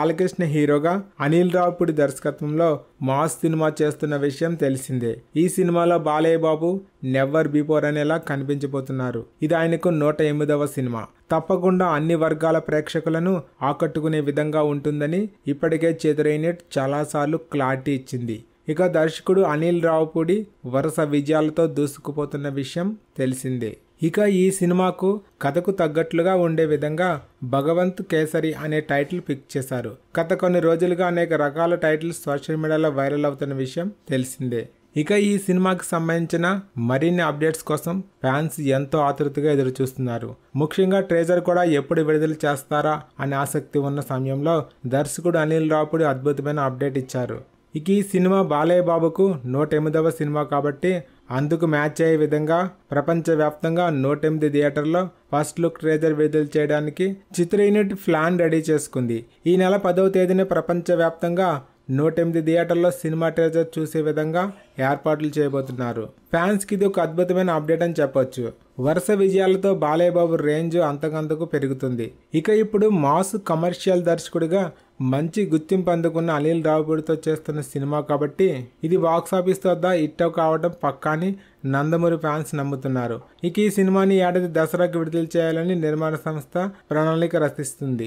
బాలకృష్ణ హీరోగా అనిల్ రావిపూడి దర్శకత్వంలో mass cinema చేస్తున్న విషయం తెలిసిందే. ఈ సినిమాలో బాలయ్య బాబు నెవర్ బిఫోర్ అనేలా కనిపించబోతున్నారు. ఇది ఆయనకు 108వ సినిమా. తప్పకుండా అన్ని వర్గాల ప్రేక్షకులను ఆకట్టుకునే విధంగా ఉంటుందని ఇప్పటికే చెదురైనట్ చాలాసార్లు క్లారిటీ ఇచ్చింది. ఇక దర్శకుడు అనిల్ రావిపూడి వరుస విజయాలతో దూసుకుపోతున్న విషయం తెలిసిందే. ఇక ఈ సినిమాకు కథకు తగ్గట్లుగా ఉండే విధంగా భగవంత్ కేసరి అనే టైటిల్ పిక్ చేశారు. గత కొన్ని రోజులుగా అనేక రకాల టైటిల్స్ సోషల్ మీడియాలో వైరల్ అవుతున్న విషయం తెలిసిందే. ఇక ఈ సినిమాకి సంబంధించిన మరిన్ని అప్డేట్స్ కోసం ఫ్యాన్స్ ఎంతో ఆతృతగా ఎదురు చూస్తున్నారు. ముఖ్యంగా ట్రేజర్ కూడా ఎప్పుడు విడుదల చేస్తారా అనే ఆసక్తి ఉన్న సమయంలో దర్శకుడు అనిల్ రావిపూడి అద్భుతమైన అప్డేట్ ఇచ్చారు. ఇక ఈ సినిమా బాలయ్య బాబుకు 108వ సినిమా కాబట్టి అందుకు మ్యాచ్ అయ్యే విధంగా ప్రపంచవ్యాప్తంగా 108 థియేటర్లో ఫస్ట్ లుక్ ట్రేజర్ విడుదల చేయడానికి చిత్ర యూనిట్ ప్లాన్ రెడీ చేసుకుంది. ఈ నెల 10వ తేదీన ప్రపంచవ్యాప్తంగా 108 థియేటర్లో సినిమా ట్రేజర్ చూసే విధంగా ఏర్పాట్లు చేయబోతున్నారు. ఫ్యాన్స్కి ఇది ఒక అద్భుతమైన అప్డేట్ అని చెప్పొచ్చు. వరుస విజయాలతో బాలయ్య బాబు రేంజ్ అంతకంతకు పెరుగుతుంది. ఇక ఇప్పుడు మాస్ కమర్షియల్ దర్శకుడిగా మంచి గుర్తింపు అందుకున్న అనిల్ రావిపూడితో చేస్తున్న సినిమా కాబట్టి ఇది బాక్సాఫీస్ వద్ద హిట్ కావడం పక్కా అని నందమూరి ఫ్యాన్స్ నమ్ముతున్నారు. ఇక ఈ సినిమాని ఏడాది దసరాకి విడుదల చేయాలని నిర్మాణ సంస్థ ప్రణాళిక రచిస్తుంది.